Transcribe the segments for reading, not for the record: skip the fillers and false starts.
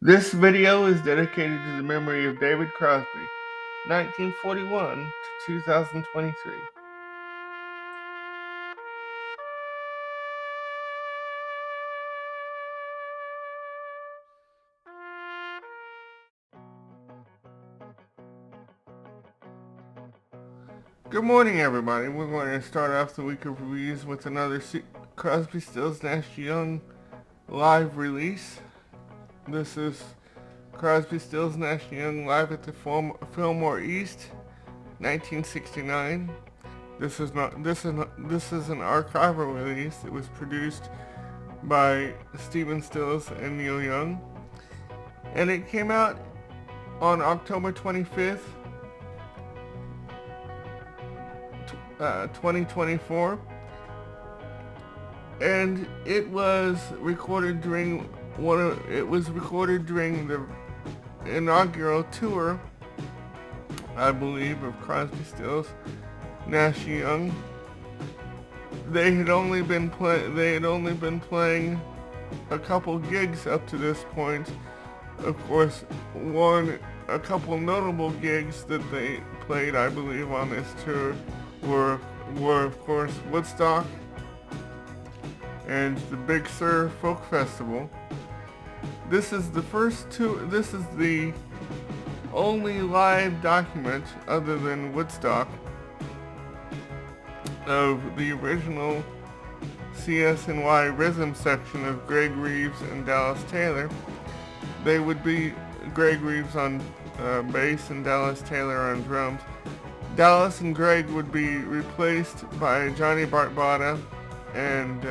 This video is dedicated to the memory of David Crosby, 1941 to 2023. Good morning, everybody. We're going to start off the week of reviews with another Crosby, Stills, Nash Young live release. This is Crosby, Stills, Nash Young live at the Fillmore East, 1969. This is an archival release. It was produced by Stephen Stills and Neil Young, and it came out on October 25th, 2024, and it was recorded during the inaugural tour, I believe, of Crosby, Stills, Nash Young. They had only been playing a couple gigs up to this point. Of course, a couple notable gigs that they played, I believe, on this tour were of course Woodstock and the Big Sur Folk Festival. This is the only live document, other than Woodstock, of the original CSNY rhythm section of Greg Reeves and Dallas Taylor. They would be Greg Reeves on bass and Dallas Taylor on drums. Dallas and Greg would be replaced by Johnny Bartbata and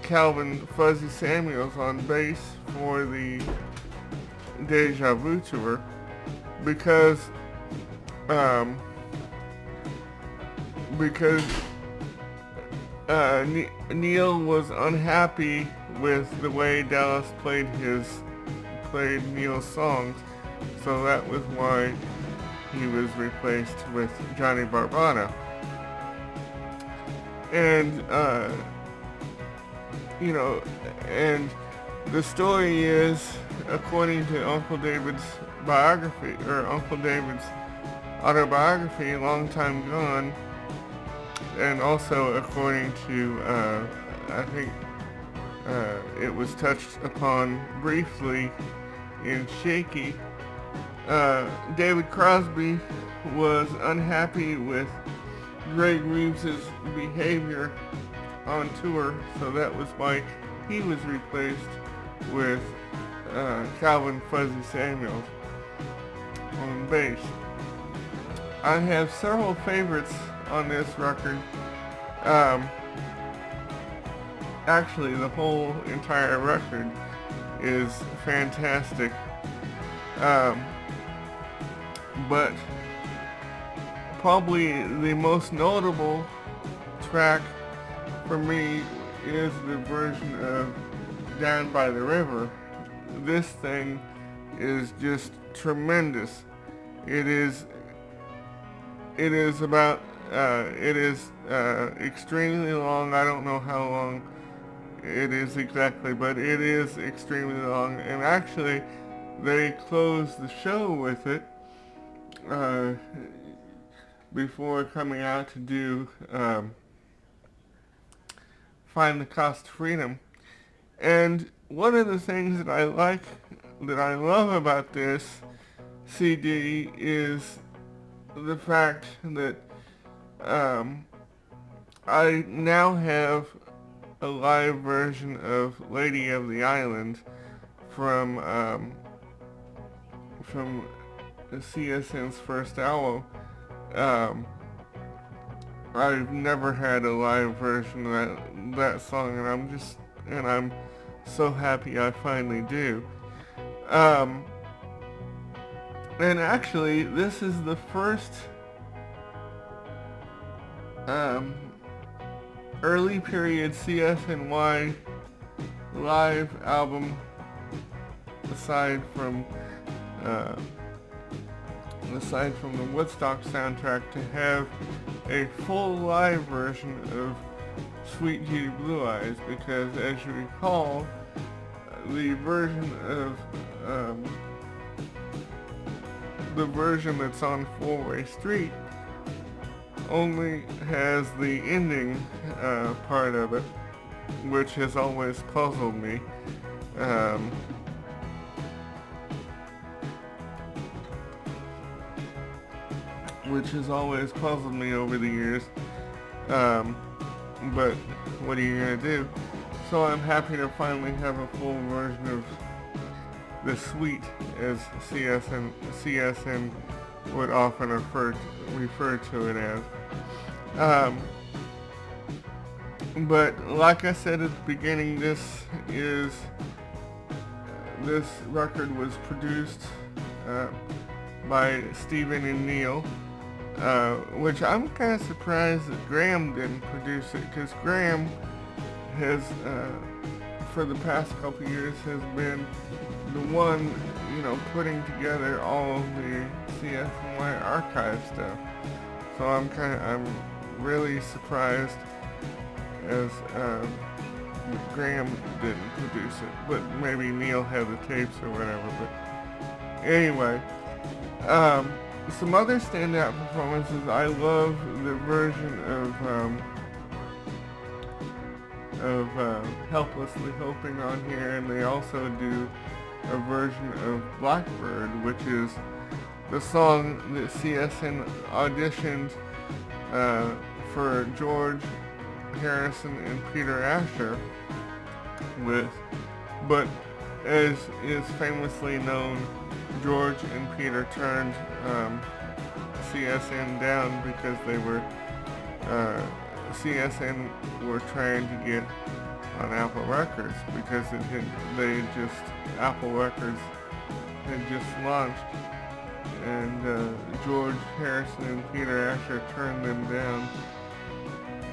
Calvin Fuzzy Samuels on bass for the Deja Vu tour, because Neil was unhappy with the way Dallas played Neil's songs, so that was why he was replaced with Johnny Bartbata. And and the story is, according to Uncle David's autobiography, Long Time Gone, and also according to, I think it was touched upon briefly in Shaky, David Crosby was unhappy with Greg Reeves' behavior on tour, so that was why he was replaced with Calvin Fuzzy Samuels on bass. I have several favorites on this record. Actually, the whole entire record is fantastic. But probably the most notable track for me is the version of Down by the River. This thing is just tremendous. It is extremely long. I don't know how long it is exactly, but it is extremely long, and actually they closed the show with it before coming out to do Find the Cost of Freedom. And one of the things that I love about this CD is the fact that I now have a live version of Lady of the Island from CSN's first album. I've never had a live version of that song, and I'm so happy I finally do. And actually, this is the first early period CSNY live album, aside from the Woodstock soundtrack, to have a full live version of Sweet Judy Blue Eyes, because as you recall, the version of the version that's on Four-Way Street only has the ending part of it, which has always puzzled me. Which has always puzzled me over the years. But what are you gonna do? So I'm happy to finally have a full version of the suite, as CSN would often refer to it as. But like I said at the beginning, this record was produced by Stephen and Neil, which I'm kind of surprised that Graham didn't produce it, because Graham has, for the past couple years, has been the one, putting together all of the CSNY archive stuff. So I'm really surprised as Graham didn't produce it, but maybe Neil had the tapes or whatever. But anyway, some other standout performances. I love the version of Helplessly Hoping on here, and they also do a version of Blackbird, which is the song that CSN auditioned for George Harrison and Peter Asher with, but as is famously known, George and Peter turned CSN down because they were CSN were trying to get on Apple Records, because Apple Records had just launched, and George Harrison and Peter Asher turned them down.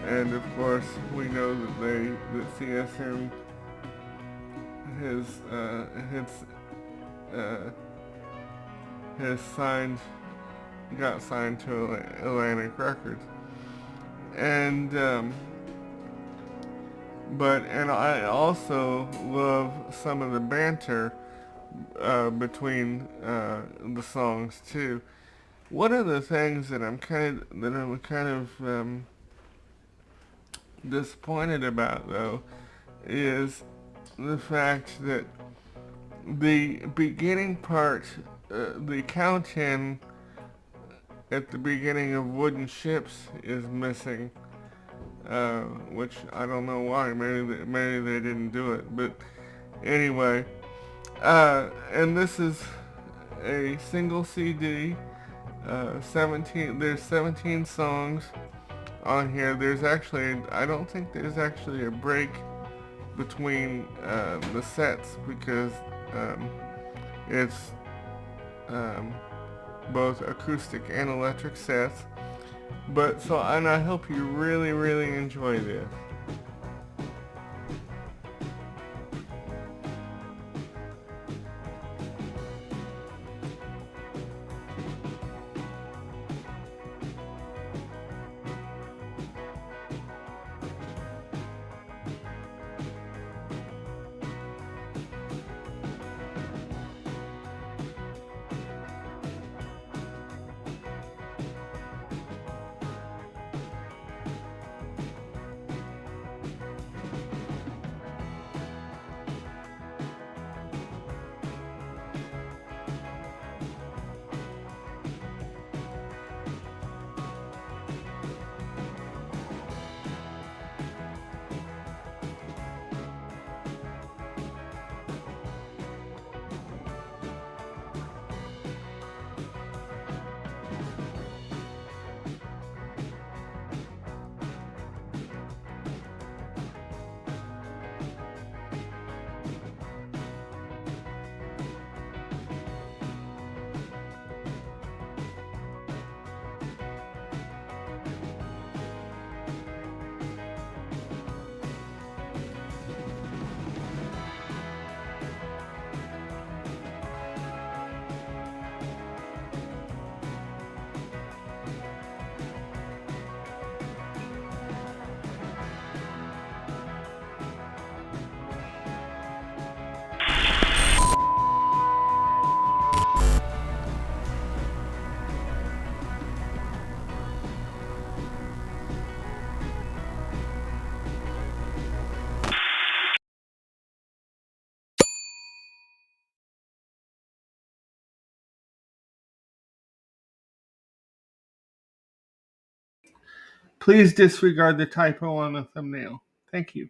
And of course, we know that CSN got signed to Atlantic Records, and I also love some of the banter between the songs too. One of the things that I'm kind of disappointed about, though, is the fact that the beginning part, the count-in at the beginning of Wooden Ships is missing, which I don't know why. Maybe they didn't do it, but anyway. And this is a single CD. 17. There's 17 songs on here. I don't think there's actually a break between the sets, because it's both acoustic and electric sets. And I hope you really, really enjoy this. Please disregard the typo on the thumbnail. Thank you.